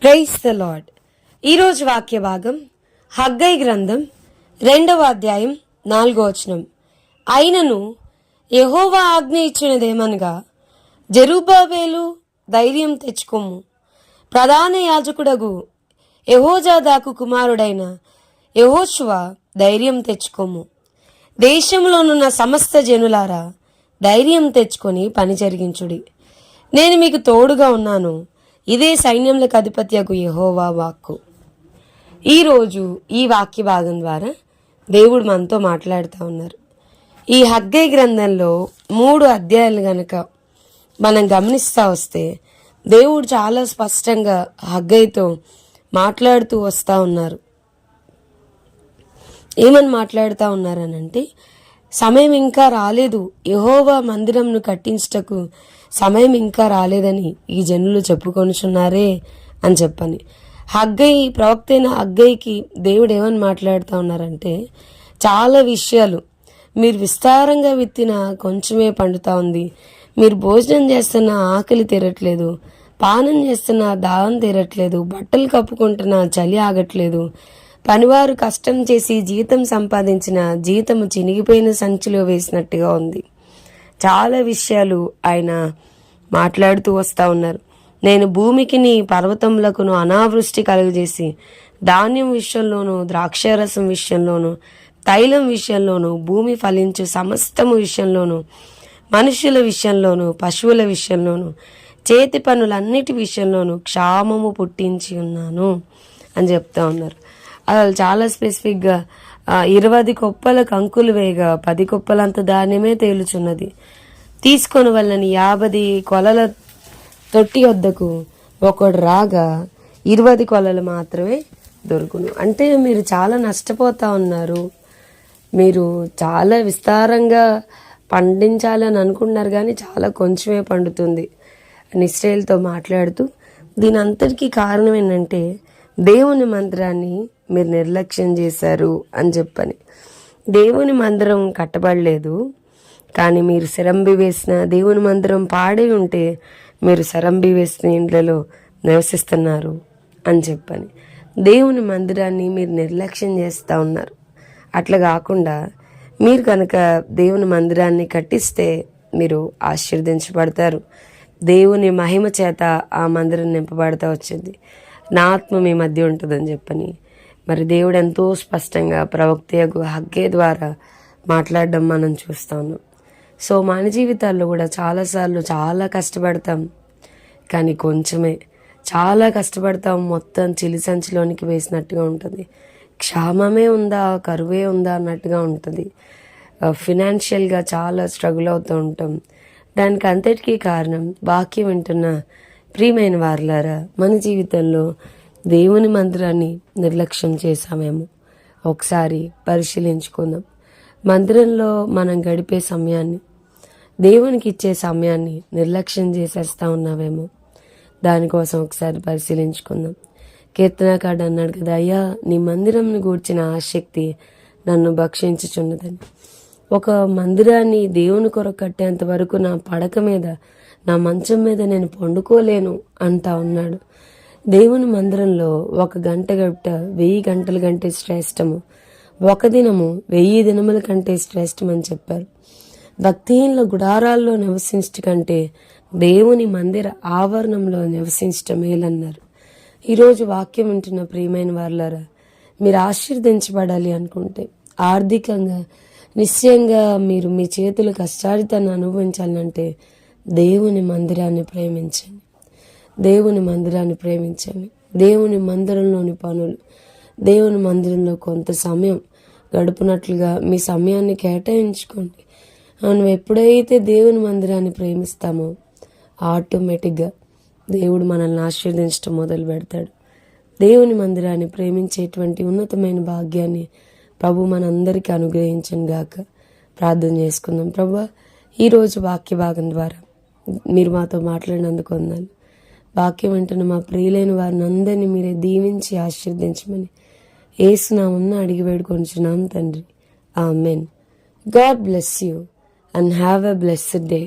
Praise the lord. ఈరోజు వాక్య భాగం హగ్గై గ్రంథం 2వ అధ్యాయం 4వ వచనం. అయినను యెహోవా ఆజ్ఞ ఇచ్చినదేమనగా, జెరుబ్బాబెలు ధైర్యం తెచ్చుకొమ్ము, ప్రధాన యాజకుడగు యెహోజాదాకు కుమారుడైన యెహోషువ ధైర్యం తెచ్చుకొమ్ము. దేశంలోనున్న సమస్త జనులారా ధైర్యం తెచ్చుకొని పని జరిగించుడి. నేను మీకు తోడుగా ఉన్నాను. ఇదే సైన్యములకు అధిపత్యకు యెహోవా వాక్కు. ఈరోజు ఈ వాక్య భాగం ద్వారా దేవుడు మనతో మాట్లాడుతూ ఉన్నారు. ఈ హగ్గై గ్రంథంలో 3 అధ్యాయాలు గనక మనం గమనిస్తూ వస్తే దేవుడు చాలా స్పష్టంగా హగ్గైతో మాట్లాడుతూ వస్తూ ఉన్నారు. ఏమని మాట్లాడుతూ ఉన్నారనంటే, సమయం ఇంకా రాలేదు, యెహోవా మందిరంను కట్టించుటకు సమయం ఇంకా రాలేదని ఈ జనులు చెప్పుకొనుచున్నారే అని చెప్పని. హగ్గై ప్రవక్త అయిన హగ్గైకి దేవుడు ఏమని మాట్లాడుతూ ఉన్నారంటే, చాలా విషయాలు, మీరు విస్తారంగా విత్తిన కొంచెమే పండుతా ఉంది, మీరు భోజనం చేస్తున్న ఆకలి తీరట్లేదు, పానం చేస్తున్న దాహం తీరట్లేదు, బట్టలు కప్పుకుంటున్న చలి ఆగట్లేదు, పనివారు కష్టం చేసి జీతం సంపాదించిన జీతము చినిగిపోయిన సంచిలో వేసినట్టుగా ఉంది. చాలా విషయాలు ఆయన మాట్లాడుతూ వస్తూ ఉన్నారు. నేను భూమికిని పర్వతములకును అనావృష్టి కలుగజేసి ధాన్యం విషయంలోను ద్రాక్షారసం విషయంలోను తైలం విషయంలోను భూమి ఫలించు సమస్తము విషయంలోను మనుషుల విషయంలోను పశువుల విషయంలోను చేతి పనులన్నిటి విషయంలోను క్షామము పుట్టించి ఉన్నాను అని చెప్తా ఉన్నారు. అసలు చాలా స్పెసిఫిక్గా 20 కొప్పల కంకులు వేయగా 10 కొప్పలంత ధాన్యమే తేలుచున్నది. తీసుకొని వాళ్ళని 50 కొలల తొట్టి వద్దకు ఒకడు రాగా 20 కొలలు మాత్రమే దొరుకును. అంటే మీరు చాలా నష్టపోతా ఉన్నారు, మీరు చాలా విస్తారంగా పండించాలని అనుకుంటున్నారు కానీ చాలా కొంచెమే పండుతుంది అని ఇశ్రాయేలుతో మాట్లాడుతూ, దీని అంతటికీ కారణం ఏంటంటే దేవుని మందిరాన్ని మీరు నిర్లక్ష్యం చేశారు అని చెప్పని. దేవుని మందిరం కట్టబడలేదు, కానీ మీరు శరంబి వేసిన దేవుని మందిరం పాడే ఉంటే మీరు శరంబి వేసిన ఇండ్లలో నివసిస్తున్నారు అని చెప్పని. దేవుని మందిరాన్ని మీరు నిర్లక్ష్యం చేస్తూ ఉన్నారు. అట్లా కాకుండా మీరు కనుక దేవుని మందిరాన్ని కట్టిస్తే మీరు ఆశీర్వదించబడతారు. దేవుని మహిమ చేత ఆ మందిరం నింపబడతా వచ్చింది. నా ఆత్మ మీ మధ్య ఉంటుందని చెప్పని మరి దేవుడు ఎంతో స్పష్టంగా ప్రవక్త హగ్గై ద్వారా మాట్లాడడం మనం చూస్తా ఉన్నాం. సో మన జీవితాల్లో కూడా చాలాసార్లు చాలా కష్టపడతాం, కానీ కొంచెమే. చాలా కష్టపడతాం, మొత్తం చిలిసంచిలోనికి వేసినట్టుగా ఉంటుంది. క్షామమే ఉందా, కరువే ఉందా అన్నట్టుగా ఉంటుంది. ఫినాన్షియల్గా చాలా స్ట్రగుల్ అవుతూ ఉంటాం. దానికి అంతటికీ కారణం వాక్యం వింటున్న ప్రియమైన వారలారా, మన జీవితంలో దేవుని మందిరాన్ని నిర్లక్ష్యం చేశామేమో ఒకసారి పరిశీలించుకుందాం. మందిరంలో మనం గడిపే సమయాన్ని, దేవునికి ఇచ్చే సమయాన్ని నిర్లక్ష్యం చేసేస్తా ఉన్నామేమో, దానికోసం ఒకసారి పరిశీలించుకుందాం. కీర్తనకారుడు అన్నాడు కదా, అయ్యా నీ మందిరంను గూర్చిన ఆసక్తి నన్ను భక్షించుచున్నదని. ఒక మందిరాన్ని దేవుని కొరకు కట్టేంత వరకు నా పడక మీద, నా మంచం మీద నేను పండుకోలేను అంటా ఉన్నాడు. దేవుని మందిరంలో 1 గంట గంట 1000 గంటల కంటే శ్రేష్టము, 1 దినము 1000 దినముల కంటే శ్రేష్టమని చెప్పారు. భక్తిహీనుల గుడారాల్లో నివసించట కంటే దేవుని మందిర ఆవరణంలో నివసించటం మేలన్నారు. ఈరోజు వాక్యం వింటున్న ప్రియమైన వారులారా, మీరు ఆశీర్వదించబడాలి అనుకుంటే, ఆర్థికంగా నిశ్చయంగా మీరు మీ చేతుల కష్టార్జితాన్ని అనుభవించాలంటే దేవుని మందిరాన్ని ప్రేమించండి. దేవుని మందిరాన్ని ప్రేమించండి. దేవుని మందిరంలోని పనులు, దేవుని మందిరంలో కొంత సమయం గడుపునట్లుగా మీ సమయాన్ని కేటాయించుకోండి. మనం ఎప్పుడైతే దేవుని మందిరాన్ని ప్రేమిస్తామో ఆటోమేటిక్గా దేవుడు మనల్ని ఆశీర్వదించడం మొదలు పెడతాడు. దేవుని మందిరాన్ని ప్రేమించేటువంటి ఉన్నతమైన భాగ్యాన్ని ప్రభు మనందరికీ అనుగ్రహించను గాక. ప్రార్థన చేసుకుందాం. ప్రభువా, ఈరోజు వాక్య భాగం ద్వారా మీరు మాతో మాట్లాడినందుకు వందనాలు. వాక్యం వింటున్న మా ప్రియులైన వారిని అందరినీ మీరే దీవించి ఆశీర్వదించమని యేసు నామమున అడిగి వేడుకొనుచున్నాం తండ్రి. Amen. God bless you and have a blessed day.